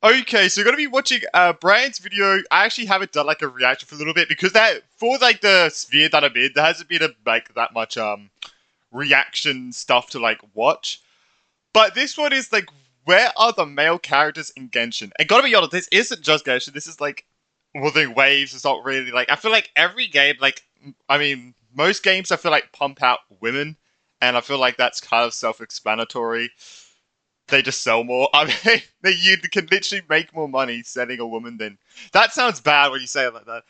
Okay, so you're gonna be watching Brian's video. I actually haven't done like a reaction for a little bit because that for like the sphere that I'm in, there hasn't been like that much reaction stuff to like watch. But this one is like, where are the male characters in Genshin? And gotta be honest, this isn't just Genshin. This is like Wuthering Waves. It's not really like I feel like every game, like I mean, most games I feel like pump out women, and I feel like that's kind of self-explanatory. They just sell more. I mean, you can literally make more money selling a woman than. That sounds bad when you say it like that.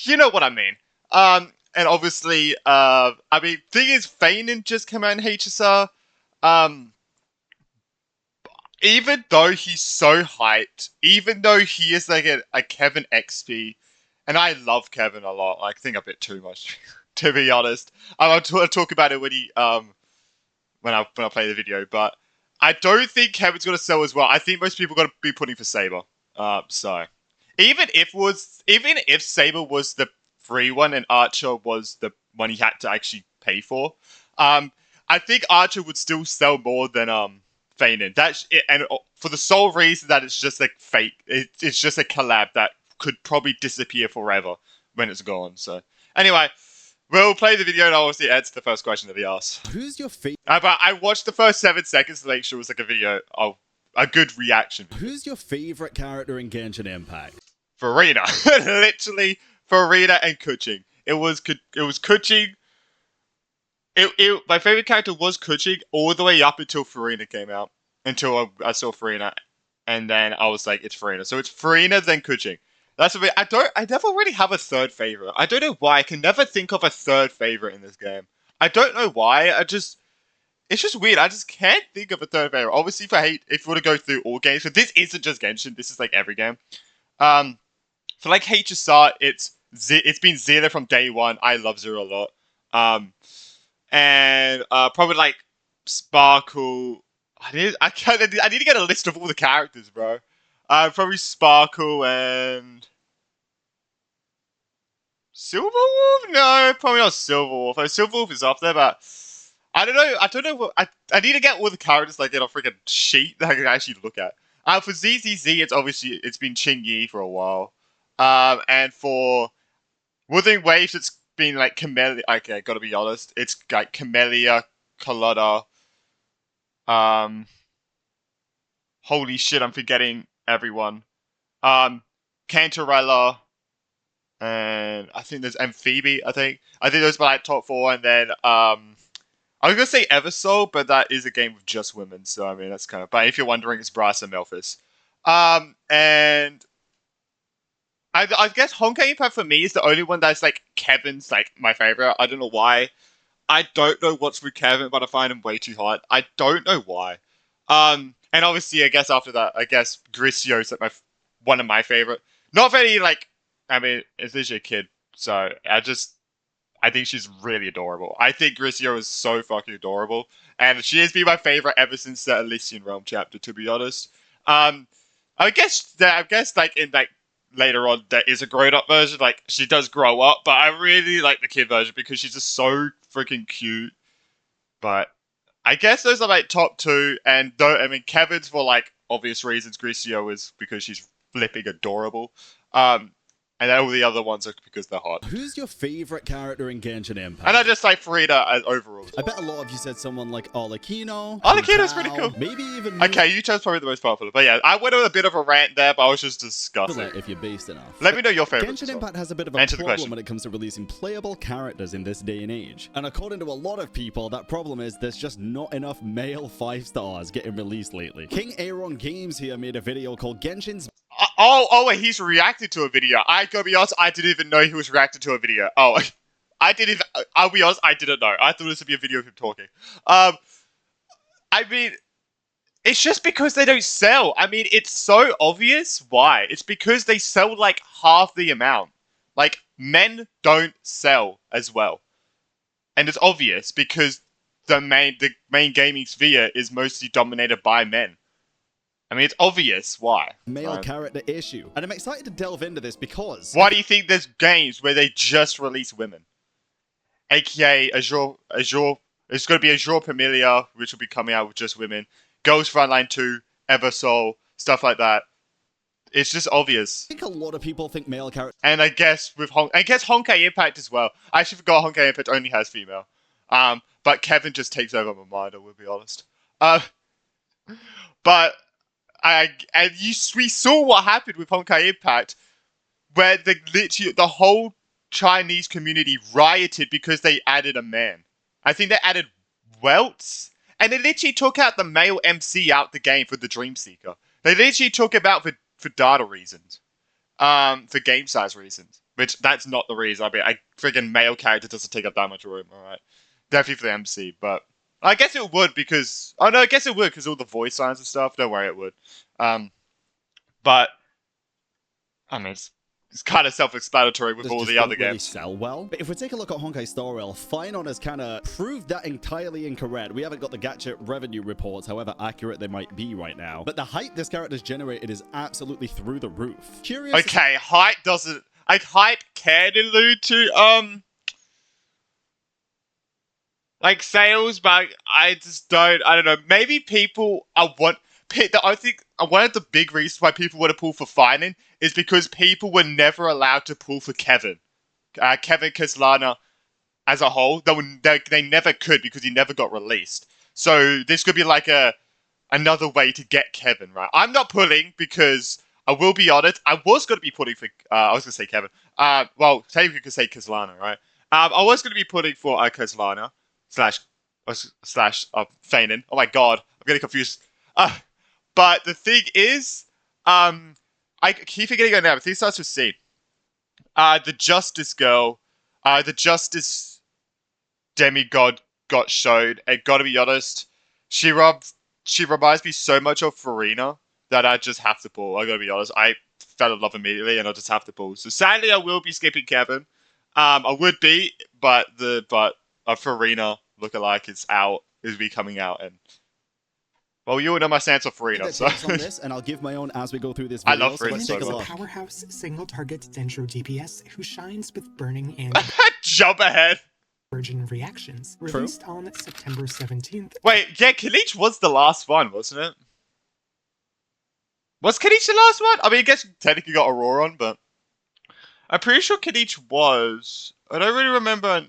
You know what I mean. And obviously, I mean, thing is, Feynman just came out in HSR. Um, even though he's so hyped, even though he is like a Kevin XP, and I love Kevin a lot. I think a bit too much, to be honest. I'll talk about it when he when I play the video, but I don't think Kevin's gonna sell as well. I think most people are gonna be putting for Saber. So even if Saber was the free one and Archer was the one he had to actually pay for, I think Archer would still sell more than Feynman. That's it, and for the sole reason that it's just like fake. It's just a collab that could probably disappear forever when it's gone. So anyway. We'll play the video and I'll obviously answer the first question that he asked. Who's your favorite? But I watched the first 7 seconds to make sure it was like a video of a good reaction. Who's your favorite character in Genshin Impact? Farina. Literally, Farina and Kuching. It was Kuching. My favorite character was Kuching all the way up until Farina came out. Until I saw Farina. And then I was like, it's Farina. So it's Farina, then Kuching. That's a bit. I never really have a third favorite. I don't know why. I can never think of a third favorite in this game. I don't know why. It's just weird. I just can't think of a third favorite. Obviously, if we were to go through all games, but this isn't just Genshin. This is like every game. For like HSR, it's been Zeta from day one. I love Zero a lot. And probably like Sparkle. I need to get a list of all the characters, bro. Probably Sparkle and Silverwolf? No, probably not Silverwolf. Silverwolf is up there, but I don't know. I don't know what I need to get all the characters like in a freaking sheet that I can actually look at. For ZZZ, it's been Qingyi for a while. And for Wuthering Waves, it's been like Camellia. Okay, gotta be honest, it's like Camellia, Carlotta. Holy shit, I'm forgetting everyone. Cantarella, and I think there's Amphibi. I think those are my like, top 4, and then I was gonna say Eversoul, but that is a game with just women, so I mean that's kind of. But if you're wondering, it's Brass and Melphis. And I guess Honkai Impact for me is the only one that's like Kevin's like my favorite. I don't know why. I don't know what's with Kevin, but I find him way too hot. I don't know why. And obviously, I guess after that, I guess Gricio's like one of my favorite. Not very like, I mean, it's literally a kid, so I think she's really adorable. I think Gricio is so fucking adorable, and she has been my favorite ever since the Elysian Realm chapter. To be honest, I guess like in like later on there is a grown up version. Like she does grow up, but I really like the kid version because she's just so freaking cute. But I guess those are like top 2, and though I mean Kevin's for like obvious reasons. Gricio is because she's flipping adorable. And then all the other ones are because they're hot. Who's your favorite character in Genshin Impact? And I just like Farida as overall. I bet a lot of you said someone like Arlecchino. Arlecchino's pretty cool. Maybe even. Okay, Yucha's probably the most popular. But yeah, I went on a bit of a rant there, but I was just disgusting. If you're based enough. Let me know your favorite. Genshin Impact has a bit of a problem when it comes to releasing playable characters in this day and age. And according to a lot of people, that problem is there's just not enough male 5-stars getting released lately. King Aaron Games here made a video called Genshin's. Wait, he's reacted to a video. I gotta be honest, I didn't even know he was reacting to a video. Oh, I'll be honest, I didn't know. I thought this would be a video of him talking. I mean, it's just because they don't sell. I mean, it's so obvious why. It's because they sell like half the amount. Like, men don't sell as well. And it's obvious because the main gaming sphere is mostly dominated by men. I mean, it's obvious why. Male character issue. And I'm excited to delve into this because... Why do you think there's games where they just release women? AKA Azure... It's going to be Azure Familia, which will be coming out with just women. Girls Frontline 2, Eversoul, stuff like that. It's just obvious. I think a lot of people think male characters. And I guess with Honkai Impact as well. I actually forgot Honkai Impact only has female. But Kevin just takes over my mind. I will be honest. But we saw what happened with Honkai Impact, where the whole Chinese community rioted because they added a man. I think they added welts, and they literally took out the male MC out the game for the Dream Seeker. They literally took him out for data reasons, for game size reasons. Which that's not the reason. I mean, a friggin' male character doesn't take up that much room. All right, definitely for the MC, but I guess it would because I guess it would because all the voice lines and stuff. Don't worry, it would. But I mean, it's kind of self-explanatory with all the other really games. Sell well. But if we take a look at Honkai Star Rail, Finon has kind of proved that entirely incorrect. We haven't got the gacha revenue reports, however accurate they might be right now. But the hype this character's generated is absolutely through the roof. Curious. Okay, hype doesn't. Like hype can allude to like sales, but I just don't. I don't know. Maybe people I think one of the big reasons why people want to pull for Finon is because people were never allowed to pull for Kevin. Kevin Kaslana as a whole, they never could because he never got released. So this could be like another way to get Kevin, right? I'm not pulling because I will be honest, I was going to be pulling for, I was going to say Kevin. Well, technically you could say Kaslana, right? I was going to be pulling for Kaslana slash Feinin. Oh my god, I'm getting confused. But the thing is, I keep forgetting her name. I think it starts with C. The Justice girl, the Justice demigod got showed, and gotta be honest, she reminds me so much of Farina that I just have to pull. I gotta be honest, I fell in love immediately, and I just have to pull. So sadly, I will be skipping Kevin. I would be, but Farina lookalike is be coming out, and well, you know my stance on Farina, so. On this, and I'll give my own as we go through this video. I love Farina so much. A powerhouse single-target Dendro DPS who shines with burning and jump ahead. Virgin reactions. Released on September 17th. Wait, yeah, Kalich was the last one, wasn't it? Was Kalich the last one? I mean, I guess technically got Aurora on, but I'm pretty sure Kalich was. I don't really remember.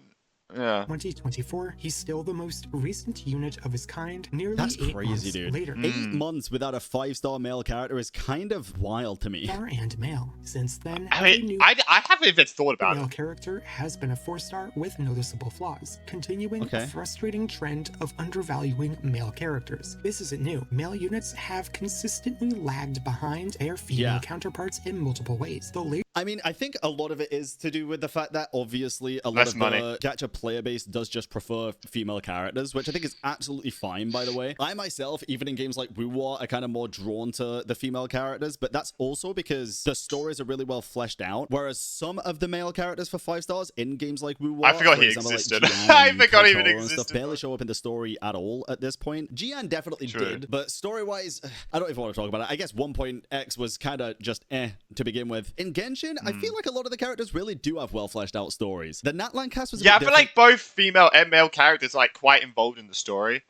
Yeah. 2024, he's still the most recent unit of his kind, nearly That's 8 crazy, months dude. later. 8 months without a 5-star male character is kind of wild to me. Star and male. Since then, I mean, I haven't even thought about male it. character has been a 4-star with noticeable flaws, continuing a frustrating trend of undervaluing male characters. This isn't new. Male units have consistently lagged behind their female counterparts in multiple ways. I mean, I think a lot of it is to do with the fact that obviously a lot of the gacha player base does just prefer female characters, which I think is absolutely fine, by the way. I myself, even in games like WoWar, are kind of more drawn to the female characters, but that's also because the stories are really well fleshed out, whereas some of the male characters for 5 stars in games like WoWar, I forgot he existed. I forgot he even existed. Barely show up in the story at all at this point. Jian definitely did, but story-wise, I don't even want to talk about it. I guess 1.x was kind of just to begin with. In Genshin, I feel like a lot of the characters really do have well fleshed out stories. The Natlan cast was I feel like both female and male characters are like quite involved in the story.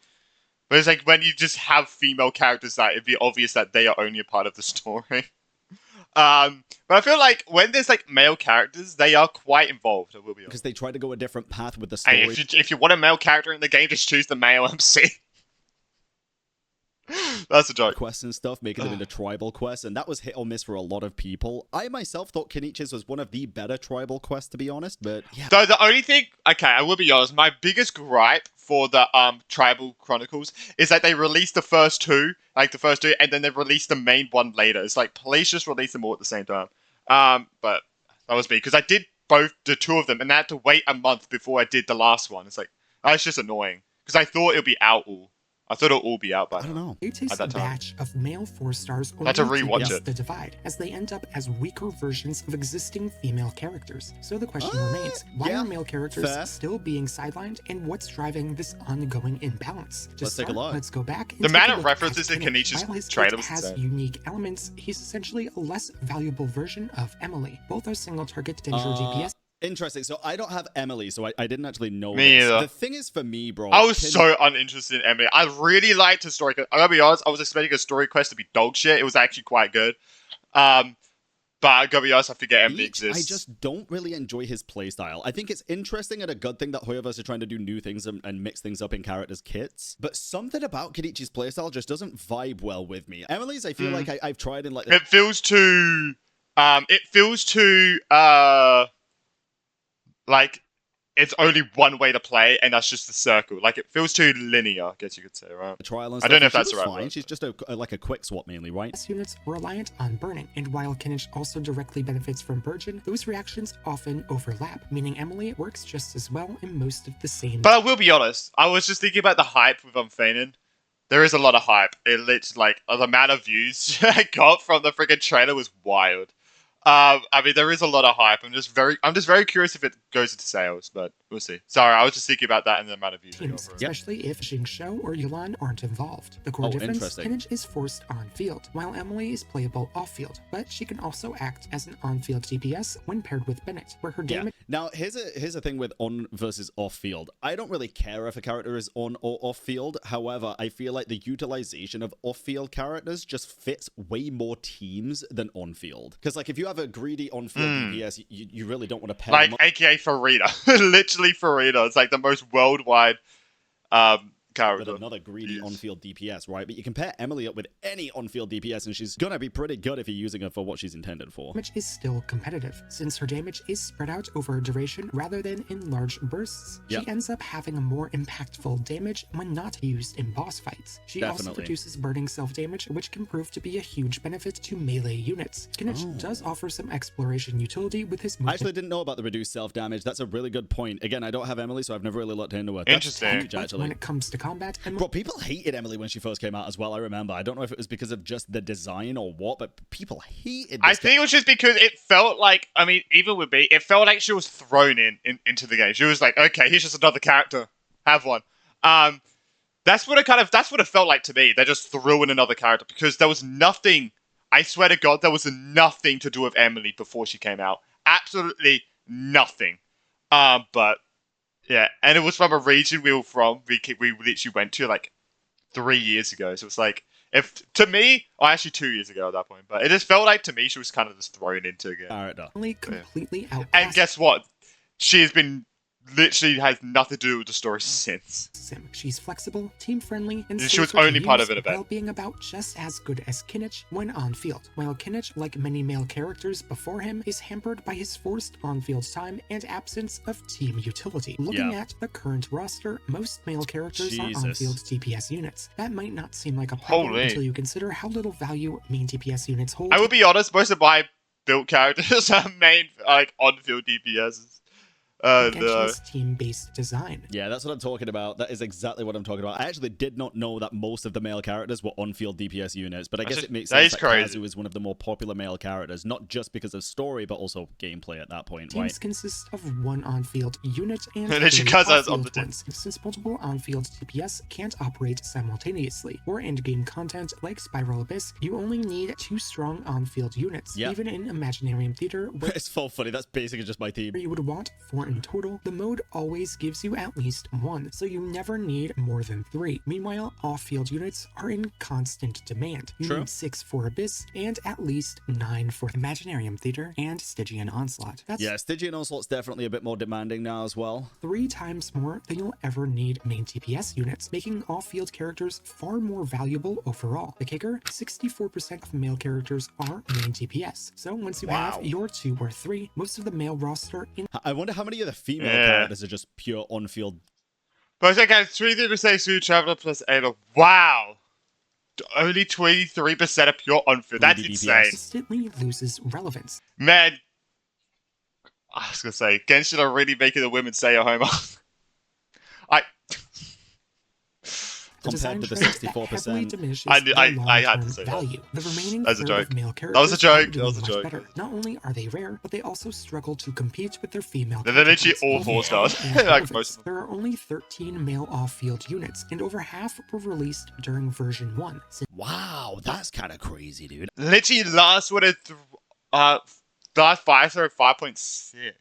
But it's like when you just have female characters that it'd be obvious that they are only a part of the story. But I feel like when there's like male characters, they are quite involved. I will be honest. Because they try to go a different path with the story. Hey, if you want a male character in the game, just choose the male MC. That's a joke. Quests and stuff, making them into tribal quests, and that was hit or miss for a lot of people. I myself thought Kenichi's was one of the better tribal quests, to be honest, but yeah. So the only thing, okay, I will be honest, my biggest gripe for the Tribal Chronicles is that they released the first two, and then they released the main one later. It's like, please just release them all at the same time. But that was me, because I did the two of them, and I had to wait a month before I did the last one. It's like, it's just annoying, because I thought it would be out all. I thought it'll all be out by now. I don't know. It takes a batch of male 4-stars I had to rewatch it. The divide, as they end up as weaker versions of existing female characters. So the question remains, why are male characters still being sidelined, and what's driving this ongoing imbalance? Let's take a look. Let's go back. The amount of references in Kenichi's trailer was has insane. unique elements. He's essentially a less valuable version of Emily. Both are single-target Dendro DPS. Interesting. So I don't have Emily, so I didn't actually know Me this. either. The thing is, for me, bro, I was so uninterested in Emily. I really liked her story. I gotta be honest, I was expecting a story quest to be dog shit. It was actually quite good. But I gotta be honest, I forget Emily exists. I just don't really enjoy his playstyle. I think it's interesting and a good thing that Hoyoverse are trying to do new things and mix things up in characters' kits. But something about Kenichi's playstyle just doesn't vibe well with me. Emily's, I feel like I've tried in like... It feels too... like it's only one way to play, and that's just the circle. Like, it feels too linear, I guess you could say, right? Trial and I don't know if stuff, that's the right fine. word. She's just like a quick swap mainly, right? Units reliant on burning, and while Kinnich also directly benefits from Burgeon, those reactions often overlap, meaning Emily works just as well in most of the same... But I will be honest, I was just thinking about the hype with Unfeigned. There is a lot of hype. It literally, like, the amount of views I got from the freaking trailer was wild. I mean, there is a lot of hype. I'm just very curious if it goes into sales, but we'll see. Sorry, I was just thinking about that and the amount of views. Teams, especially if Xingqiu or Yulan aren't involved. The core difference, Kinnich is forced on-field, while Emily is playable off-field, but she can also act as an on-field DPS when paired with Bennett, where her damage... Now, here's a thing with on versus off-field. I don't really care if a character is on or off-field. However, I feel like the utilization of off-field characters just fits way more teams than on-field. Because, like, if you have a greedy on-field DPS, you really don't want to pair them up. AKA Farida. Literally Farida. It's like the most worldwide character. With another greedy on-field DPS, right? But you can pair Emily up with any on-field DPS, and she's gonna be pretty good if you're using her for what she's intended for. Damage is still competitive, since her damage is spread out over a duration rather than in large bursts. She ends up having a more impactful damage when not used in boss fights. She also produces burning self-damage, which can prove to be a huge benefit to melee units. Kinnich does offer some exploration utility with his movement. I actually didn't know about the reduced self-damage. That's a really good point. Again, I don't have Emily, so I've never really looked into her. Interesting. Huge, actually. When it comes to combat, bro, people hated Emily when she first came out as well. I remember. I don't know if it was because of just the design or what, but people hated. I think it was just because it felt like, I mean, even with me, it felt like she was thrown into the game. She was like, okay, here's just another character. Have one. That's what it felt like to me. They just threw in another character because there was nothing. I swear to God, there was nothing to do with Emily before she came out. Absolutely nothing. But. Yeah, and it was from a region we literally went to like 3 years ago. So it's like, actually 2 years ago at that point. But it just felt like to me she was kind of just thrown into again. All right, no. Completely out. And guess what? She has been literally has nothing to do with the story since. She's flexible, team-friendly, and she was only part of an event. While being about just as good as Kinnich when on-field. While Kinnich, like many male characters before him, is hampered by his forced on-field time and absence of team utility. Looking at the current roster, most male characters are on-field DPS units. That might not seem like a problem until you consider how little value main DPS units hold. I will be honest, most of my built characters are main on-field DPSs. Genshin's team-based design. Yeah, that's what I'm talking about. That is exactly what I'm talking about. I actually did not know that most of the male characters were on-field DPS units, but I guess it makes sense that Kazu is one of the more popular male characters, not just because of story, but also gameplay at that point, Teams right? consist of one on-field unit and off-field ones. Since multiple on-field DPS can't operate simultaneously, or end-game content like Spiral Abyss, you only need 2 strong on-field units. Even in Imaginarium Theater, where it's so funny. That's basically just my team. You would want 4 in total, the mode always gives you at least 1, so you never need more than 3. Meanwhile, off-field units are in constant demand. You need 6 for Abyss, and at least 9 for Imaginarium Theater and Stygian Onslaught. Stygian Onslaught's definitely a bit more demanding now as well. 3 times more than you'll ever need main DPS units, making off-field characters far more valuable overall. The kicker, 64% of male characters are main DPS, so once you have your 2 or 3, most of the male roster I wonder how many of the female characters are just pure on-field. But okay, 23% Sue Traveler plus 8. Wow! Only 23% of pure on-field. That's insane. Instantly loses relevance. Man, I was gonna say, Genshin are really making the women say a homer. Compared to the 64%. I had to say value. that. The remaining That's a joke. male characters That was a joke. That was a joke. Better. Not only are they rare, but they also struggle to compete with their female They're literally all 4 stars. Like most of them. There are only 13 male off-field units, and over half were released during version 1. Wow, that's kind of crazy, dude. Literally last 5 are 5.6.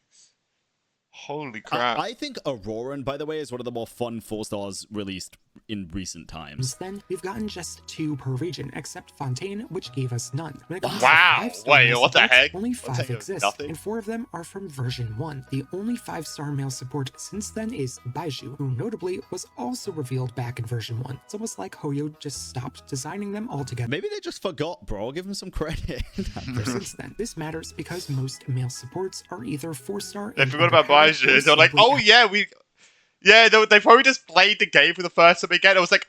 Holy crap. I think Auroran, by the way, is one of the more fun 4-stars released in recent times. Then we've gotten just 2 per region, except Fontaine, which gave us none. Wow! Wait, what the heck? Only 5 exist, nothing? and 4 of them are from version 1. The only 5-star male support since then is Baiju, who notably was also revealed back in version 1. It's almost like Hoyo just stopped designing them altogether. Maybe they just forgot, bro. Give them some credit. Since then, this matters because most male supports are either 4-star. They forgot about Baiju. They're like, oh yeah, they probably just played the game for the first time again. It was like,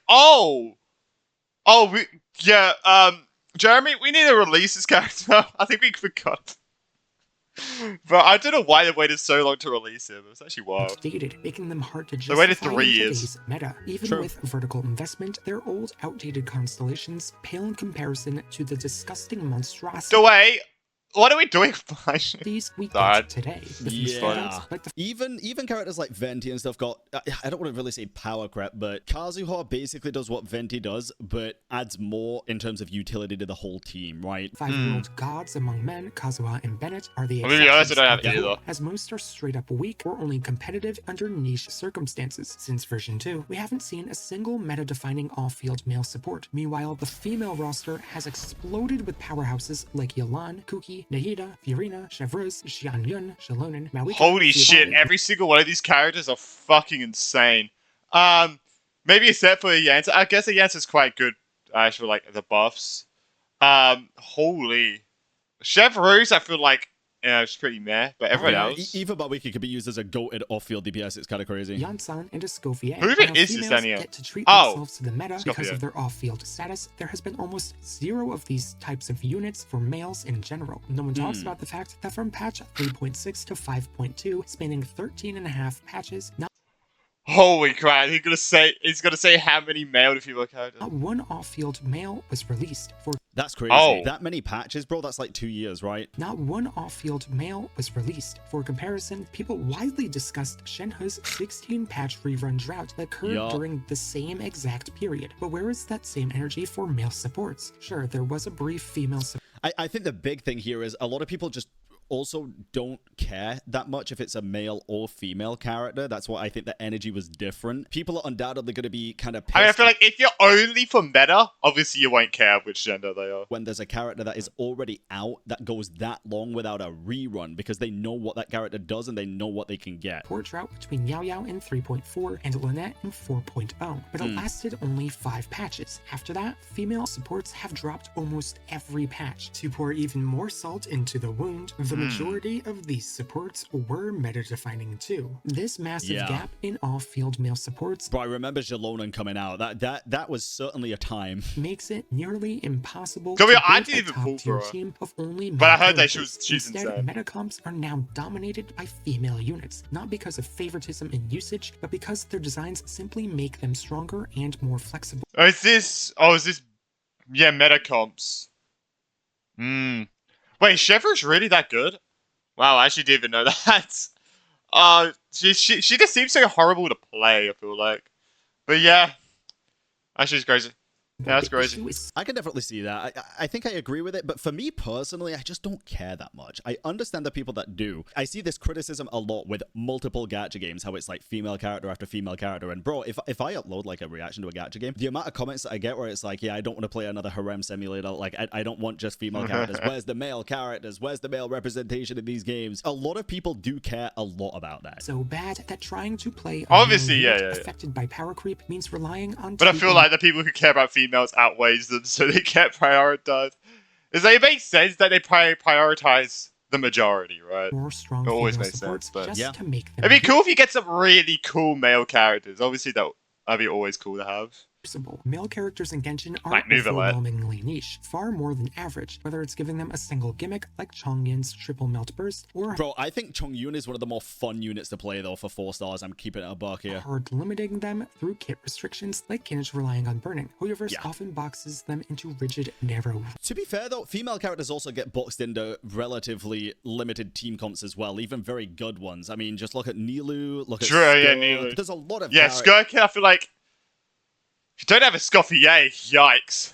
Jeremy, we need to release this character. I think we forgot. But I don't know why they waited so long to release him. It was actually wild. Outdated, making them hard to justify they waited 3 years. Today's meta. Even True. with vertical investment, their old, outdated constellations pale in comparison to the disgusting monstrosity. So wait, what are we doing with Baiju? These we Sorry. get today. The Yeah. like the Even characters like Venti and stuff got, I don't want to really say power creep, but Kazuha basically does what Venti does, but adds more in terms of utility to the whole team, right? 5-year-old gods among men, Kazuha and Bennett, are the I'll be honest, I don't have exceptions, either. as most are straight up weak or only competitive under niche circumstances. Since version 2, we haven't seen a single meta-defining off-field male support. Meanwhile, the female roster has exploded with powerhouses like Yelan, Kuki, Nahida, Fiorina, Chevreuse, Xianyun, Shalonen, Maoika. Holy shit, Fubali. every single one of these characters are fucking insane. Maybe except for Yansa. I guess the Yansa's quite good, actually, like, the buffs. Holy. Chevreuse, I feel like, it's pretty meh, but everyone else... Eva Barwiki could be used as a goated off-field DPS. It's kind of crazy. Yansan and Escoffier. Who even While is this females Daniel? get to treat Oh, themselves to the meta because Escoffier. of their off-field status, there has been almost 0 of these types of units for males in general. No one talks about the fact that from patch 3.6 to 5.2, spanning 13.5 patches, Holy crap, he's gonna say how many male to female characters. not one off-field male was released. For That's crazy. Oh. That many patches, bro? That's like 2 years, right? not one off-field male was released. For comparison, people widely discussed Shenhe's 16-patch rerun drought that occurred Yup. during the same exact period. But where is that same energy for male supports? Sure, there was a brief female support. I think the big thing here is a lot of people just also don't care that much if it's a male or female character. That's why I think the energy was different. People are undoubtedly going to be kind of pissed I mean, I feel like if you're only for meta, obviously you won't care which gender they are. when there's a character that is already out that goes that long without a rerun, because they know what that character does and they know what they can get. Support drought between Yao Yao in 3.4 and Lynette in 4.0, but it lasted only 5 patches. After that, female supports have dropped almost every patch. To pour even more salt into the wound, the majority of these supports were meta-defining too. This massive Yeah. gap in off-field male supports Bro, I remember Jalonen coming out. That was certainly a time. makes it nearly impossible To be to honest, I build a didn't even pull top-tier for her. team of only But I male heard that characters. she's Instead, insane. metacomps are now dominated by female units, not because of favoritism in usage, but because their designs simply make them stronger and more flexible. Is this yeah, meta comps. Wait, Chevreuse really that good? Wow, I actually didn't even know that. She just seems so horrible to play, I feel like. But yeah. Actually, it's crazy. Yeah, that's The crazy. issue is I can definitely see that. I think I agree with it, but for me personally, I just don't care that much. I understand the people that do. I see this criticism a lot with multiple gacha games, how it's like female character after female character. And bro, if I upload like a reaction to a gacha game, the amount of comments that I get where it's like, yeah, I don't want to play another harem simulator. Like, I don't want just female characters. Where's the male characters? Where's the male representation in these games? A lot of people do care a lot about that. so bad that trying to play a Obviously, male unit yeah. affected by power creep means relying on But I feel like the people who care about females outweighs them, so they get prioritized. It makes sense that they prioritize the majority, right? more strong It always female makes supports sense, but- just Yeah. to make them It'd be cool if you get some really cool male characters. Obviously, that'd be always cool to have. usable. Male characters in Genshin are Like Nouvelle. overwhelmingly niche, far more than average, whether it's giving them a single gimmick like Chongyun's triple melt burst or Bro, I think Chongyun is one of the more fun units to play though for 4 stars. I'm keeping it a buck here. hard limiting them through kit restrictions like Kinch relying on burning. Hoyoverse Yeah. often boxes them into rigid, narrow To be fair though, female characters also get boxed into relatively limited team comps as well, even very good ones. I mean, just look at Nilu, look at True, yeah, Skirk. Nilu. There's a lot of Yeah, characters. Skirk, I feel like if you don't have a Scoffier, yikes.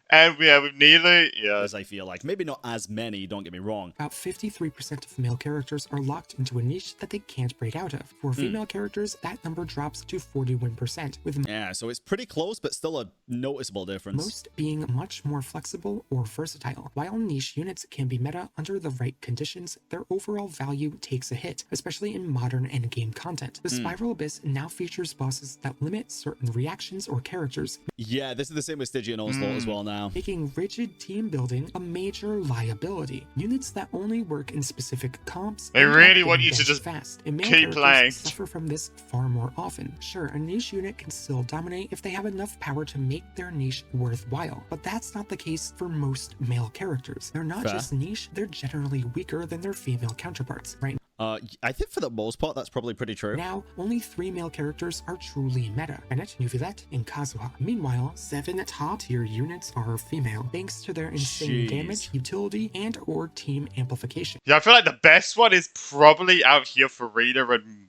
And yeah, with Neely, yeah. As I feel like. Maybe not as many, don't get me wrong. About 53% of male characters are locked into a niche that they can't break out of. For female characters, that number drops to 41%, with yeah, so it's pretty close, but still a noticeable difference. most being much more flexible or versatile. While niche units can be meta under the right conditions, their overall value takes a hit, especially in modern endgame content. The Spiral Abyss now features bosses that limit certain reactions or characters. Yeah, this is the same with Stygian Onslaught as well now. Making rigid team building a major liability. Units that only work in specific comps. They really want you to just fast. And male keep characters playing. suffer from this far more often. Sure, a niche unit can still dominate if they have enough power to make their niche worthwhile, but that's not the case for most male characters. They're not just niche, they're generally weaker than their female counterparts, right? I think for the most part, that's probably pretty true. Now, only 3 male characters are truly meta: Bennett, Nuvilet, and Kazuha. Meanwhile, 7 top-tier units are female, thanks to their insane damage, utility, and or team amplification. Yeah, I feel like the best one is probably out here for Rita and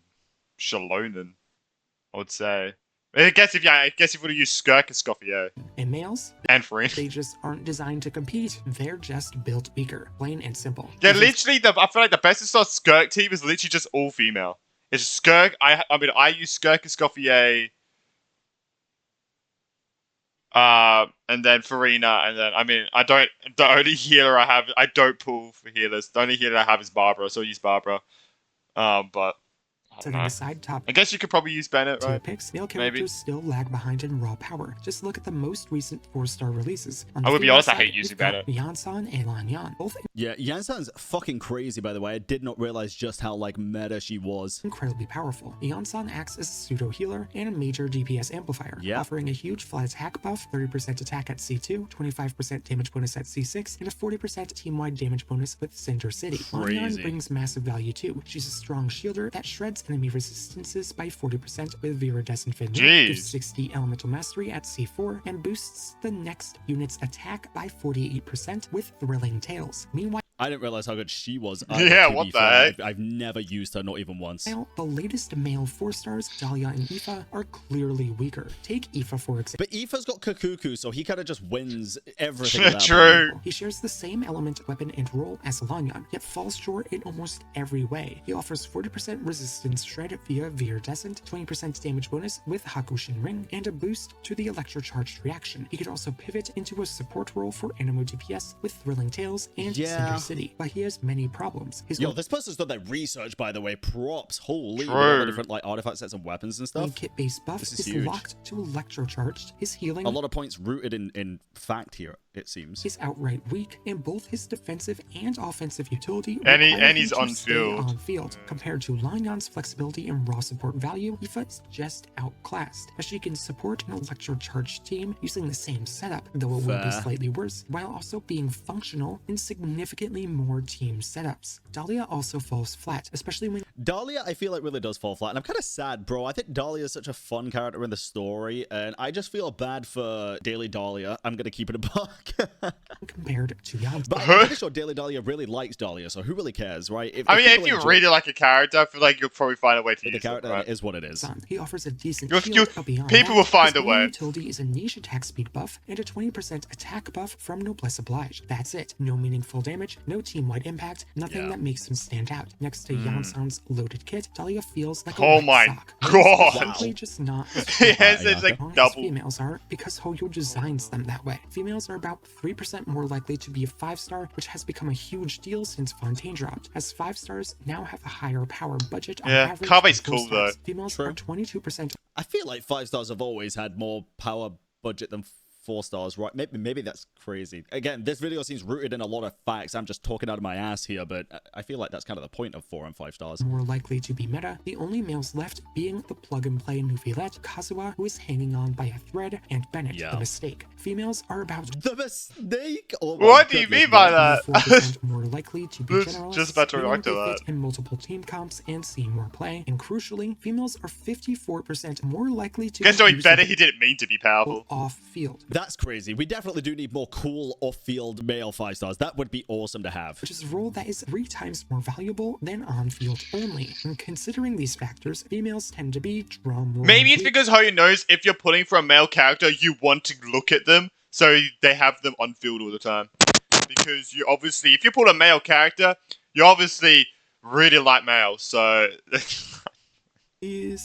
Shalonen, I would say. I guess if you would have used Skirk and Scoffier. And males? And Farina. They just aren't designed to compete. They're just built weaker. Plain and simple. Yeah, literally, I feel like the best of Skirk team is literally just all female. It's Skirk. I use Skirk and Scoffier. And then Farina, and then the only healer I don't pull for healers. The only healer I have is Barbara, so I use Barbara. But Setting aside top I guess you could probably use Bennett, right? picks, male characters still lag behind in raw power. Just look at the most recent 4-star releases. I would be honest, I hate using Bennett. Yansan and Lanyan, both yeah, Yansan's fucking crazy, by the way. I did not realize just how, like, meta she was. incredibly powerful. Yansan acts as a pseudo healer and a major DPS amplifier, offering a huge flat attack buff, 30% attack at C2, 25% damage bonus at C6, and a 40% team-wide damage bonus with Cinder City. Lanyan brings massive value too. She's a strong shielder that shreds enemy resistances by 40% with Viridescent Fin, gives 60 elemental mastery at C4, and boosts the next unit's attack by 48% with Thrilling Tales. Meanwhile, I didn't realize how good she was. Yeah, what the heck? I've never used her, not even once. the latest male 4-stars, Dahlia and Aoife, are clearly weaker. Take Aoife for example. But Aoife's got Kakuku, so he kind of just wins everything. At that True. He shares the same element, weapon, and role as Lanyan, yet falls short in almost every way. He offers 40% resistance shred via Viridescent, 20% damage bonus with Hakushin Ring, and a boost to the electrocharged reaction. He could also pivot into a support role for Anemo DPS with Thrilling Tales and Cinder City, but he has many problems. This person's done that research, by the way. Props. Holy, all the different like artifact sets and weapons and stuff. Kit-based buff is locked to electrocharged. His healing, a lot of points rooted in fact here, it seems. He's outright weak, and both his defensive and offensive utility and he's on field. Compared to Lanyan's flexibility and raw support value, Aoife is just outclassed, as she can support an electrocharged team using the same setup, though it would be slightly worse, while also being functional in significantly more team setups. Dahlia also falls flat, especially when Dahlia, I feel like, really does fall flat, and I'm kind of sad, bro. I think Dahlia is such a fun character in the story, and I just feel bad for Daily Dahlia. I'm gonna keep it a buck. compared to Yansan. But I'm pretty sure Daily Dahlia really likes Dahlia, so who really cares, right? If you read it like a character, I feel like you'll probably find a way to use the character, right? is what it is. He offers a decent You- shield, beyond people that, will find his a way. only utility is a niche attack speed buff and a 20% attack buff from Noblesse Oblige. That's it. No meaningful damage, no team-wide impact, nothing that makes him stand out. Next to Yansan's loaded kit, Dahlia feels like a Oh wet my sock. God. Simply just not as Yes, it's like strong as double. females are, because Hoyo designs them that way. Females are about 3% more likely to be a 5-star, which has become a huge deal since Fontaine dropped, as 5-stars now have a higher power budget on average. Kabe's than cool, 4-stars. though. Females are 22%. I feel like 5-stars have always had more power budget than 4-stars, right? Maybe that's crazy. Again, this video seems rooted in a lot of facts. I'm just talking out of my ass here, but I feel like that's kind of the point of 4 and 5-stars. More likely to be meta, the only males left being the plug-and-play Nuvilet, Kazuha, who is hanging on by a thread, and Bennett, the Mistake. Females are about the Mistake? Oh my What do you goodness, mean by bro. that? 4% more likely to be Just generalists, about to meaning react to they that. fit in multiple team comps and see more play. And crucially, females are 54% more likely to Guess be knowing better, usable he didn't mean to be powerful. off-field. That's crazy. We definitely do need more cool off-field male 5-stars. That would be awesome to have. Which is a role that is 3 times more valuable than on-field only. And considering these factors, females tend to be drum roll. Maybe it's because Hoyo knows if you're pulling for a male character, you want to look at them. so they have them on field all the time. Because you obviously, if you put a male character, you obviously really like males, so. You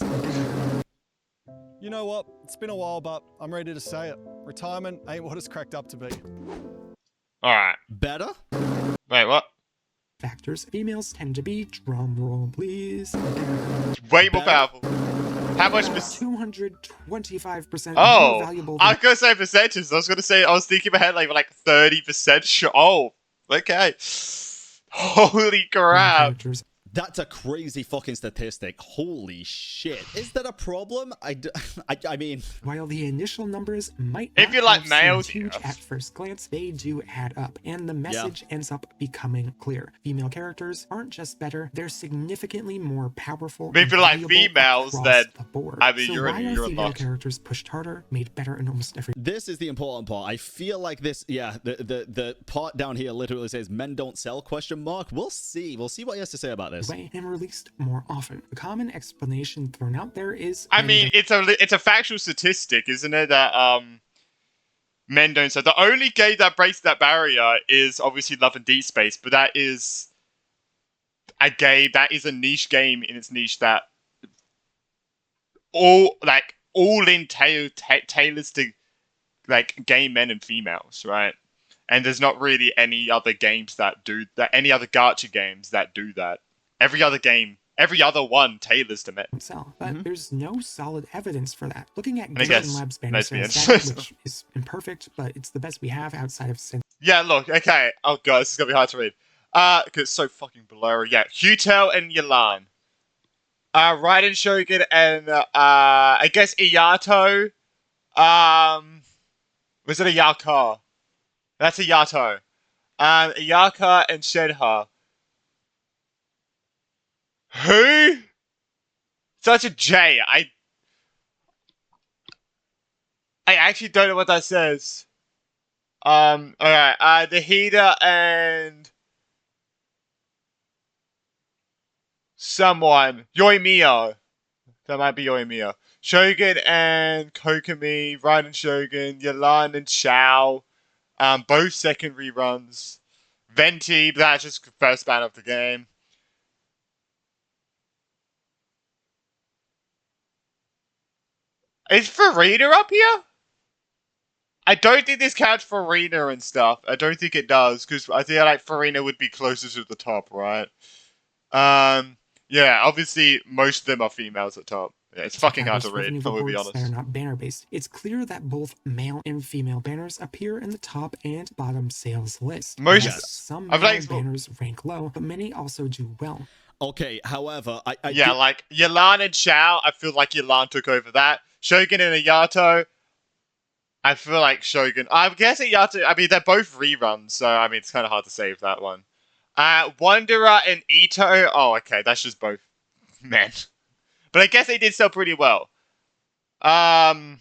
know what? It's been a while, but I'm ready to say it. Retirement ain't what it's cracked up to be. Alright. Better? Wait, what? Factors females tend to be, drum roll please, way more powerful. How much? 225% more valuable. I was gonna say percentages. I was thinking ahead like 30% sure. Oh, okay. Holy crap. That's a crazy fucking statistic. Holy shit. Is that a problem? I mean... While the initial numbers might if you like males, huge at first glance, they do add up, and the message ends up becoming clear. Female characters aren't just better, they're significantly more powerful. If you like females, then the board. I mean, so you're female characters pushed harder, made better in almost every... This is the important part. I feel like this, the part down here literally says men don't sell, question mark. We'll see. We'll see what he has to say about this. And released more often. The common explanation thrown out there is... I mean, it's a factual statistic, isn't it, that men don't sell. The only game that breaks that barrier is obviously Love and Deep Space, but that is a game, that is a niche game in its niche that all in tailors to like gay men and females, right? And there's not really any other games that do that, any other gacha games that do that. Every other one tailors to men. But there's no solid evidence for that. Looking at Genshin Labs banner sales data, which is imperfect, but it's the best we have outside of... Yeah, look, okay. Oh god, this is gonna be hard to read. Because it's so fucking blurry. Yeah, Hutel and Yelan. Raiden Shogun and, I guess Iyato. Was it a Yaka? That's a Yato. Iyaka and Shenha. Who? Such a J. I actually don't know what that says. Alright, the Hida and someone. Yoimiya. That might be Yoimiya. Shogun and Kokomi, Raiden Shogun, Yelan and Shao. Both second reruns. Venti, but that's just the first ban of the game. Is Farina up here? I don't think this counts Farina and stuff. I don't think it does, because I feel like Farina would be closer to the top, right? Yeah, obviously most of them are females at top. Yeah, it's fucking hard to read, I'm gonna be honest. They're not banner-based. It's clear that both male and female banners appear in the top and bottom sales list. Some male banners rank low, but many also do well. Okay, however, like Yelan and Shao, I feel like Yelan took over that. Shogun and Ayato, I feel like Shogun. I guess Ayato, I mean, they're both reruns, so I mean, it's kind of hard to save that one. Wanderer and Ito, oh, okay, that's just both men. But I guess they did sell pretty well. I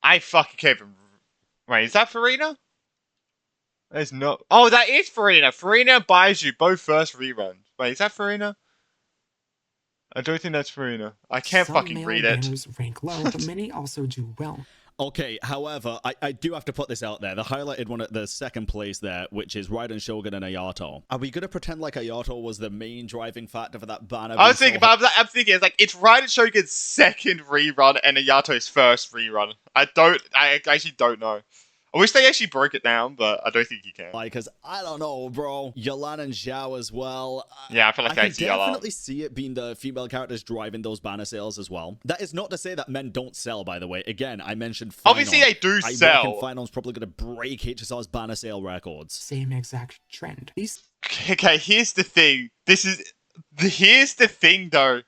fucking can't even... Wait, is that Farina? There's no... Oh, that is Farina. Farina buys you both first reruns. Wait, is that Farina? I don't think that's Farina. I can't fucking read it. Some male banners rank low, but many also do well. Okay, however, I do have to put this out there. The highlighted one at the second place there, which is Raiden Shogun and Ayato. Are we going to pretend like Ayato was the main driving factor for that banner? I'm thinking, it's like, it's Raiden Shogun's second rerun and Ayato's first rerun. I actually don't know. I wish they actually broke it down, but I don't think you can. Like, because I don't know, bro. Yelan and Zhao as well. Yeah, I feel like I can definitely see it being the female characters driving those banner sales as well. That is not to say that men don't sell, by the way. Again, I mentioned Finon. Obviously, they do sell. I reckon Finon's probably going to break HSR's banner sale records. Same exact trend. Okay, here's the thing. Here's the thing, though.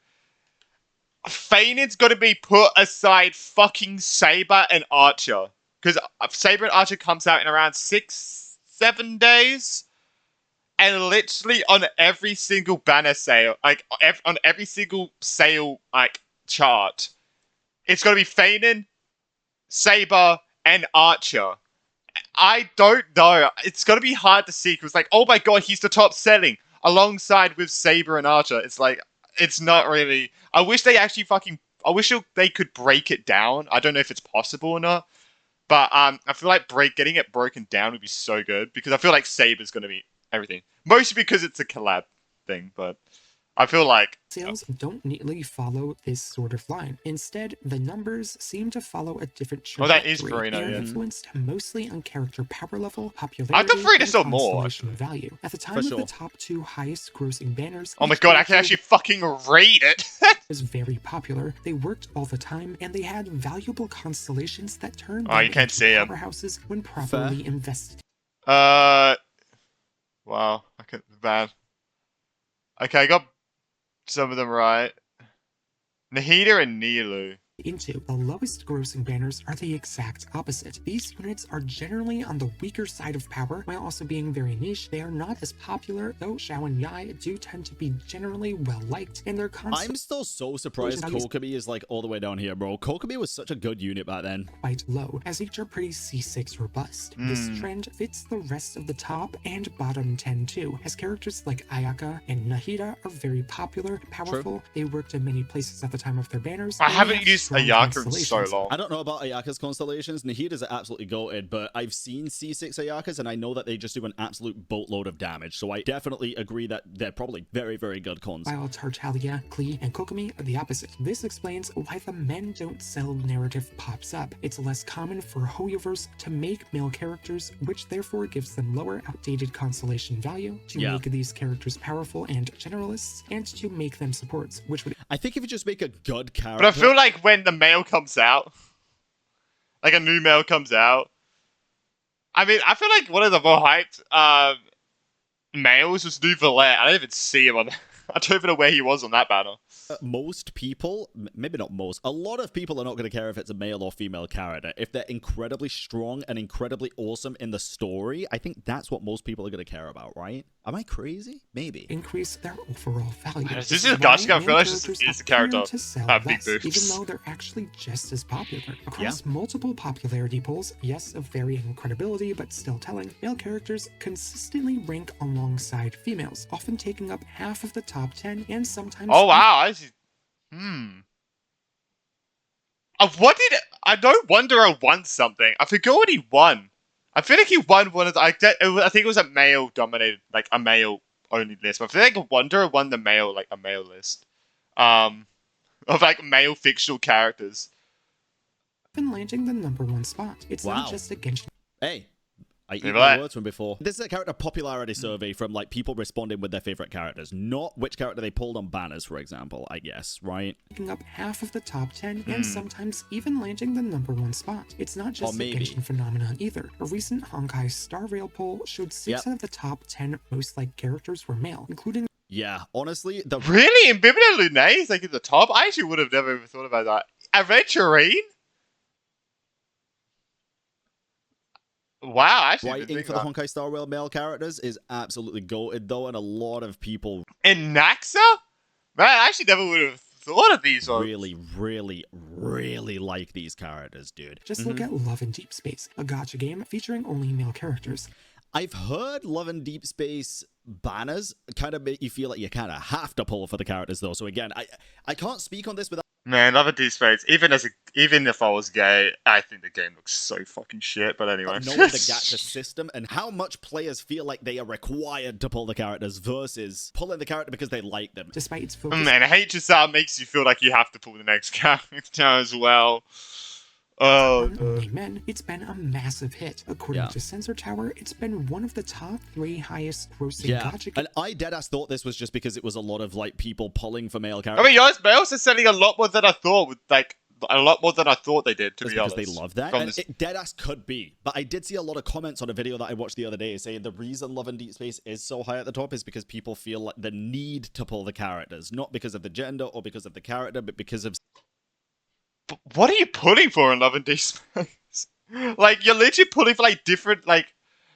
Finon's got to be put aside fucking Saber and Archer. Because Saber and Archer comes out in around 6-7 days. And literally on every single banner sale, on every single sale, chart, it's going to be Finon, Saber, and Archer. I don't know. It's going to be hard to see, because, oh my god, he's the top selling, alongside with Saber and Archer. It's it's not really... I wish they actually I wish they could break it down. I don't know if it's possible or not. But I feel like getting it broken down would be so good because I feel like Saber's gonna be everything. Mostly because it's a collab thing, but I feel like sales don't neatly follow this sort of line. Instead, the numbers seem to follow a different trajectory. that is Farina, They are yeah. influenced mostly on character power level, popularity, I thought Farina and saw more, constellation value. At the time of the top 2 highest grossing banners, oh my each god, I can character actually fucking read it. was very popular. They worked all the time, and they had valuable constellations that turned Oh, you them can't into see 'em. powerhouses when properly invested. Wow, I can't, bad. Okay, I got some of them right. Nahida and Nilu. Into the lowest grossing banners are the exact opposite. These units are generally on the weaker side of power, while also being very niche. They are not as popular, though Xiao and Yai do tend to be generally well liked, and their I'm still so surprised Kokomi is like all the way down here, bro. Kokomi was such a good unit back then. Quite low, as each are pretty C6 robust. This trend fits the rest of the top and bottom 10 too, as characters like Ayaka and Nahida are very popular, powerful. They worked in many places at the time of their banners. I haven't used Ayaka in so long. I don't know about Ayaka's constellations. Nahida's are absolutely goated, but I've seen C6 Ayakas, and I know that they just do an absolute boatload of damage, so I definitely agree that they're probably very, very good cons. While Tartaglia, Klee, and Kokomi are the opposite. This explains why the men don't sell narrative pops up. It's less common for Hoyoverse to make male characters, which therefore gives them lower outdated constellation value, to make these characters powerful and generalists, and to make them supports, which would... I think if you just make a good character... But I feel like when the male comes out, like a new male comes out, I mean, I feel like one of the more hyped males was New Valette. I don't even see him on I don't even know where he was on that banner. Most people, maybe not most, a lot of people are not going to care if it's a male or female character. If they're incredibly strong and incredibly awesome in the story, I think that's what most people are going to care about, right? Am I crazy? Maybe. Increase their overall value. This is a Gacha, I feel like this is the character. Big boobs. Even though they're actually just as popular. Across multiple popularity polls, yes, of varying credibility, but still telling, male characters consistently rank alongside females, often taking up half of the top 10 and sometimes... Oh wow, I see. I don't wonder I won something. I forgot what he won. I feel like he won one of the... I think it was a male-dominated, like a male-only list. But I feel like Wonder won the male, like a male list. Of like male fictional characters. Been landing the #1 spot. It's not just a Genshin. Hey. I eat my words from before. This is a character popularity survey from like people responding with their favorite characters, not which character they pulled on banners, for example, I guess, right? Picking up half of the top 10 and sometimes even landing the #1 spot. It's not just a Genshin phenomenon either. A recent Honkai Star Rail poll showed 6 out of the top 10 most liked characters were male, including... Yeah, honestly, Really? In Bibina Lunae is like at the top? I actually would have never even thought about that. Aventurine? Wow, actually, writing for the Honkai Star Rail male characters is absolutely goated, though, and a lot of people... And Naxa? Man, I actually never would have thought of these ones. Really, really, really like these characters, dude. Just look at Love in Deep Space, a gacha game featuring only male characters. I've heard Love in Deep Space banners kind of make you feel like you kind of have to pull for the characters, though. So again, I can't speak on this without... Man, Love in Deep Space. Even if I was gay, I think the game looks so fucking shit. But anyway, knowing the gacha system and how much players feel like they are required to pull the characters versus pulling the character because they like them. Despite its focus, man, HSR makes you feel like you have to pull the next character as well. Oh, only men, it's been a massive hit. According to Sensor Tower, it's been one of the top 3 highest grossing gacha games. And I deadass thought this was just because it was a lot of like people pulling for male characters. I mean, yours males are selling a lot more than I thought. With like a lot more than I thought they did. To be honest, because they love that. And it deadass could be, but I did see a lot of comments on a video that I watched the other day saying the reason Love in Deep Space is so high at the top is because people feel like the need to pull the characters, not because of the gender or because of the character, but because of... What are you pulling for in Love and Deep Space? Like, you're literally pulling for, like, different, like...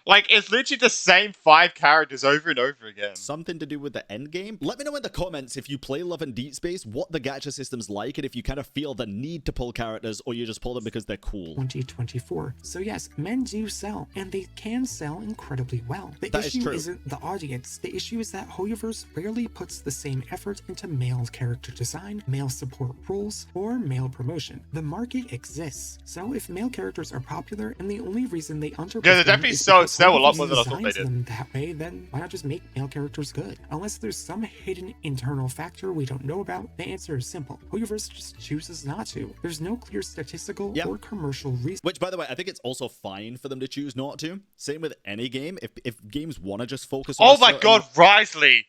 Like, it's literally the same 5 characters over and over again. Something to do with the end game? Let me know in the comments if you play Love and Deep Space, what the gacha system's like, and if you kind of feel the need to pull characters, or you just pull them because they're cool. 2024. So yes, men do sell, and they can sell incredibly well. The issue isn't the audience. The issue is that Hoyoverse rarely puts the same effort into male character design, male support roles, or male promotion. The market exists. So if male characters are popular, and the only reason they underperform they definitely sell a lot more than I thought they did. Them that way, then why not just make male characters good? Unless there's some hidden internal factor we don't know about, the answer is simple. Hoyoverse just chooses not to. There's no clear statistical or commercial reason. Which, by the way, I think it's also fine for them to choose not to. Same with any game. If games want to just focus on oh my god, Risley!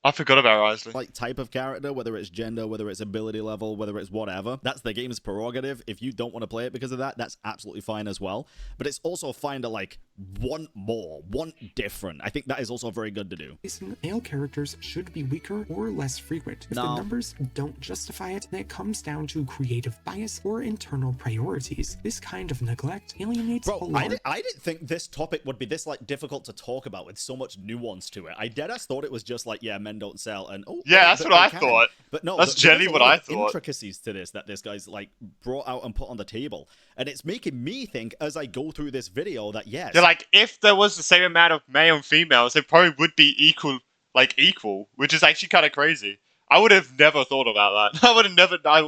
I forgot about Risley. Like type of character, whether it's gender, whether it's ability level, whether it's whatever. That's the game's prerogative. If you don't want to play it because of that, that's absolutely fine as well. But it's also fine to like want more, want different. I think that is also very good to do. Male characters should be weaker or less frequent. If the numbers don't justify it, then it comes down to creative bias or internal priorities. This kind of neglect alienates a lot. I didn't think this topic would be this like difficult to talk about with so much nuance to it. I deadass thought it was just like, yeah, men don't sell, and that's what I thought. But no, that's generally what I thought. Intricacies to this that this guy's like brought out and put on the table, and it's making me think as I go through this video that yes, they're like, if there was the same amount of male and females, they probably would be equal, which is actually kind of crazy. I would have never thought about that. I would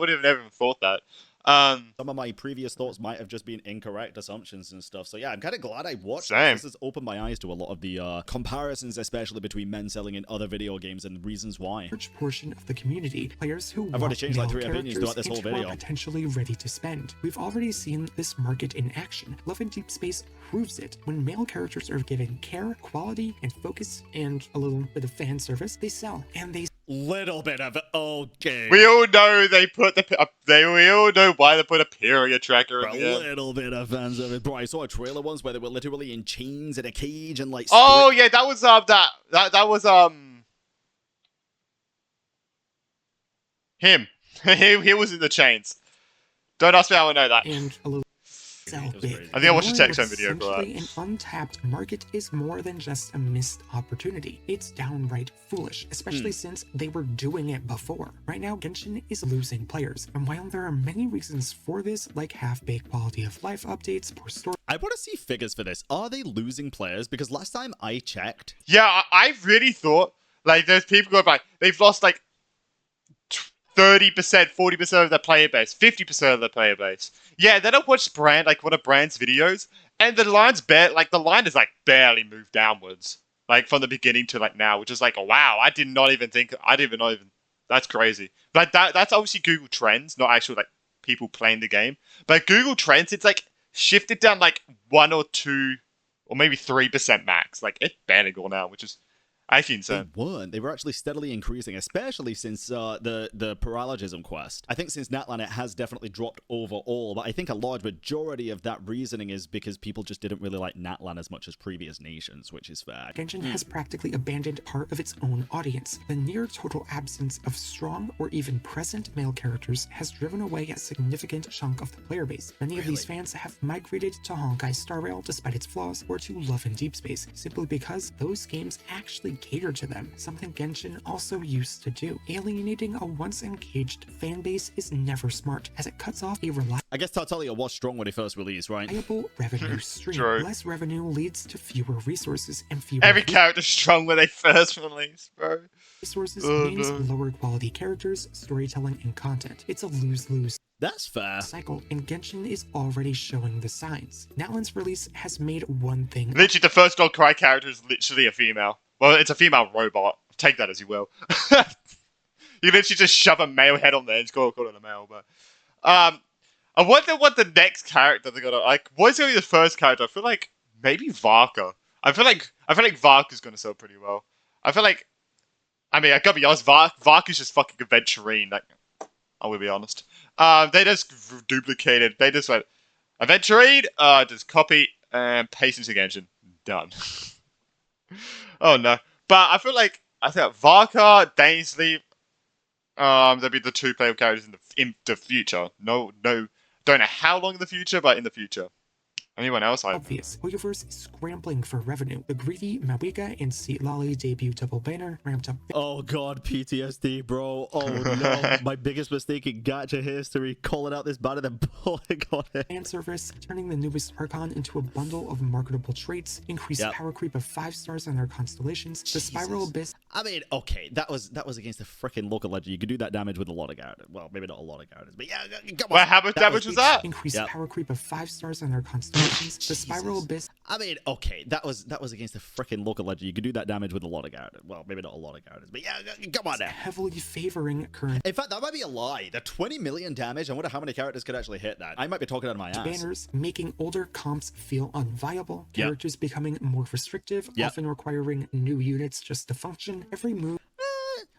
have never even thought that. Some of my previous thoughts might have just been incorrect assumptions and stuff. So yeah, I'm kind of glad I watched this. This has opened my eyes to a lot of the comparisons, especially between men selling in other video games and reasons why. Large portion of the community, players who I've already changed like 3 opinions throughout this whole video. Potentially ready to spend. We've already seen this market in action. Love and Deep Space proves it. When male characters are given care, quality, and focus, and a little bit of fan service, they sell, and they little bit of it. Okay. We all know we all know why they put a period tracker in there. A little bit of fans of it. Bro, I saw a trailer once where they were literally in chains in a cage and like. Oh yeah, that was that was him. he was in the chains. Don't ask me how I know that. And a little I think I watched a text home video for that. An untapped market is more than just a missed opportunity. It's downright foolish, especially since they were doing it before. Right now, Genshin is losing players, and while there are many reasons for this, like half-baked quality of life updates, poor story. I want to see figures for this. Are they losing players? Because last time I checked. Yeah, I really thought like there's people going by. They've lost like 30%, 40% of their player base, 50% of their player base. Yeah, then I watched one of Brand's videos, and the line is like barely moved downwards, like from the beginning to like now, which is like, wow, I didn't even know. That's crazy. But that's obviously Google Trends, not actual like people playing the game. But Google Trends, it's like shifted down like 1 or 2 or maybe 3% max. Like it's barely gone now, which is actually insane. They weren't. They were actually steadily increasing, especially since the paralogism quest. I think since Natlan it has definitely dropped overall, but I think a large majority of that reasoning is because people just didn't really like Natlan as much as previous nations, which is fair. Genshin has practically abandoned part of its own audience. The near total absence of strong or even present male characters has driven away a significant chunk of the player base. Many of these fans have migrated to Honkai Star Rail despite its flaws, or to Love and Deep Space, simply because those games actually cater to them, something Genshin also used to do. Alienating a once engaged fan base is never smart, as it cuts off a I guess Tartaglia was strong when he first released, right? reliable revenue stream. True. Less revenue leads to fewer resources, and fewer Every character's strong when they first release, bro. resources means lower quality characters, storytelling, and content. It's a lose-lose That's fair. cycle, and Genshin is already showing the signs. Natlan's release has made one thing. Literally, the first Dog Cry character is literally a female. Well, it's a female robot. Take that as you will. You literally just shove a male head on there and it's called it a male. But I wonder what the next character they're gonna like. What's gonna be the first character? I feel like maybe Varka. I feel like Varka's gonna sell pretty well. I mean, I gotta be honest. Varka's just fucking adventurine. Like, I will be honest. They just duplicated. They just went adventurine. Just copy and paste into Genshin. Done. Oh no! But I think Varka, Dainsley, they'll be the 2 playable characters in the future. No, don't know how long in the future, but in the future. Anyone else? Obvious. Hoyoverse is scrambling for revenue. The greedy Mawika and Seat Lolly debut double banner ramped up. Oh god, PTSD, bro. Oh no. My biggest mistake in gacha history, calling out this banner then pulling on it. Fan service, turning the newest Archon into a bundle of marketable traits, increased power creep of 5 stars on their constellations, the Spiral Abyss. I mean, okay, that was against the freaking local legend. You could do that damage with a lot of characters. Well, maybe not a lot of characters, but yeah, come on. Well, how much damage was that? Increased power creep of 5 stars on their constellations, the Spiral Abyss. I mean, okay, that was against the freaking local legend. You could do that damage with a lot of characters. Well, maybe not a lot of characters, but yeah, come on now. Heavily favoring current. In fact, that might be a lie. The 20 million damage, I wonder how many characters could actually hit that. I might be talking out of my ass. Banners, making older comps feel unviable, characters becoming more restrictive, often requiring new units just to function. Every move.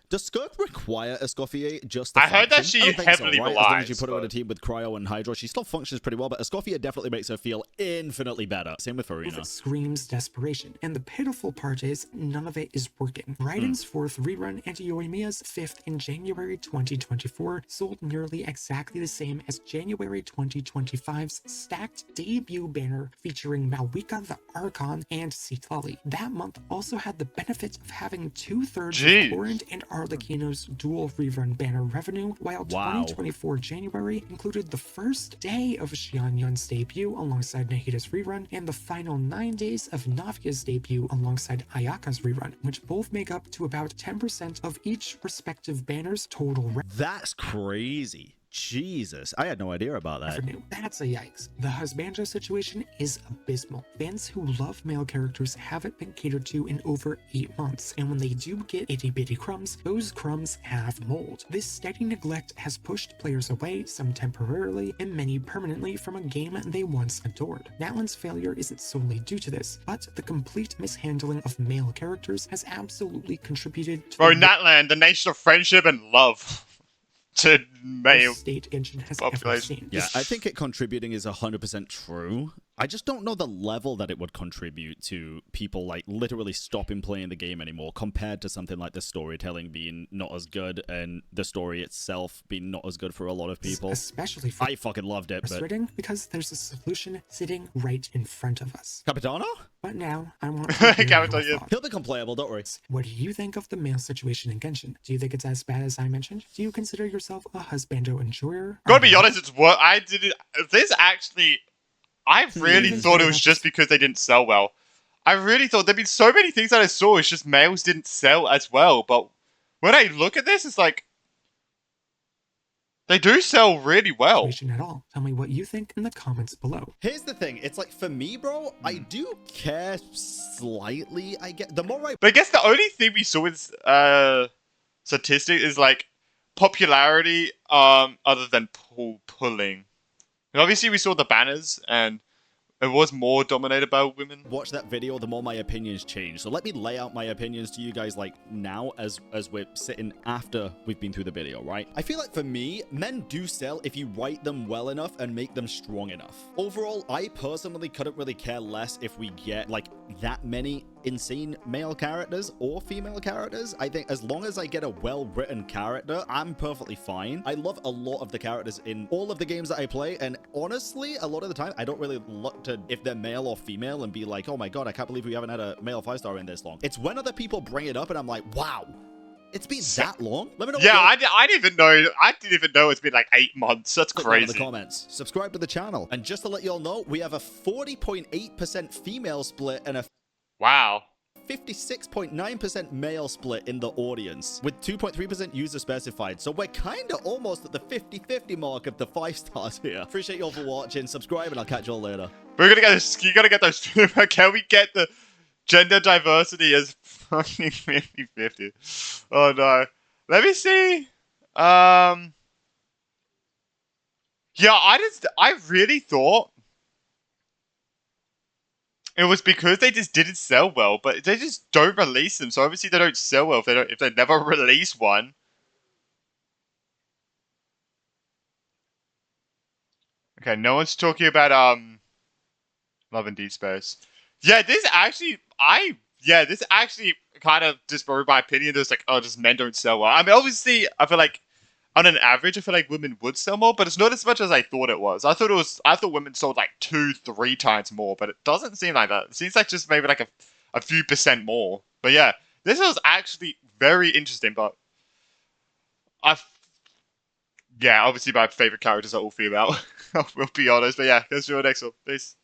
Does Skirk require Escoffier just to I heard that function? she I don't think heavily so, right? relies. As long as you put her in a team with Cryo and Hydro, she still functions pretty well, but Escoffier definitely makes her feel infinitely better. Same with Farina. It screams desperation, and the pitiful part is none of it is working. Raiden's 4th rerun and Yoimiya's 5th in January 2024 sold nearly exactly the same as January 2025's stacked debut banner featuring Malwika the Archon and Citlali. That month also had the benefit of having 2/3 of Torrent and Arlecchino's dual rerun banner revenue, while 2024 January included the first day of Xianyun's debut alongside Nahida's rerun and the final 9 days of Navia's debut alongside Ayaka's rerun, which both make up to about 10% of each respective banner's total revenue. That's crazy. Jesus, I had no idea about that. That's a yikes. The husbando situation is abysmal. Fans who love male characters haven't been catered to in over 8 months, and when they do get itty bitty crumbs, those crumbs have mold. This steady neglect has pushed players away, some temporarily, and many permanently, from a game they once adored. Natlan's failure isn't solely due to this, but the complete mishandling of male characters has absolutely contributed to Natlan, the nation of friendship and love. To male state Genshin has population. ever seen. Yeah, I think it contributing is 100% true. I just don't know the level that it would contribute to people like literally stopping playing the game anymore compared to something like the storytelling being not as good and the story itself being not as good for a lot of people. Especially I fucking loved it, but because there's a solution sitting right in front of us. Capitano? But now I want to hear He'll become playable, don't worry. What do you think of the male situation in Genshin? Do you think it's as bad as I mentioned? Do you consider yourself a husbando enjoyer? Gotta be honest, it's what I did. This actually, I really thought it was just because they didn't sell well. I really thought there'd been so many things that I saw. It's just males didn't sell as well. But when I look at this, it's like they do sell really well. At all. Tell me what you think in the comments below. Here's the thing. It's like, for me, bro, I do care slightly. I get the more I... But I guess the only thing we saw with statistic is like popularity other than pulling. And obviously we saw the banners and it was more dominated by women. Watch that video, the more my opinions change. So let me lay out my opinions to you guys like now as we're sitting after we've been through the video, right? I feel like for me, men do sell if you write them well enough and make them strong enough. Overall, I personally couldn't really care less if we get like that many insane male characters or female characters. I think as long as I get a well-written character, I'm perfectly fine. I love a lot of the characters in all of the games that I play, and honestly, a lot of the time, I don't really look to if they're male or female and be like, oh my god, I can't believe we haven't had a male 5-star in this long. It's when other people bring it up and I'm like, wow, it's been that long? Let me know. Yeah, I didn't even know. I didn't even know it's been like 8 months. That's crazy. In the comments. Subscribe to the channel. And just to let you all know, we have a 40.8% female split and a 56.9% male split in the audience, with 2.3% user specified. So we're kind of almost at the 50-50 mark of the 5 stars here. Appreciate you all for watching. Subscribe, and I'll catch you all later. We're gonna get this. You gotta get those. Can we get the gender diversity as fucking 50-50? Oh no. Let me see. Yeah, I really thought it was because they just didn't sell well, but they just don't release them. So obviously they don't sell well if they never release one. Okay, no one's talking about Love and Deep Space. Yeah, this actually kind of just broke my opinion. There's like, oh, just men don't sell well. I mean, obviously, I feel like on an average, I feel like women would sell more, but it's not as much as I thought it was. I thought women sold like 2-3 times more, but it doesn't seem like that. It seems like just maybe like a few percent more. But yeah, this was actually very interesting. But I, yeah, obviously my favorite characters are all female. We'll be honest. But yeah, let's do our next one. Peace.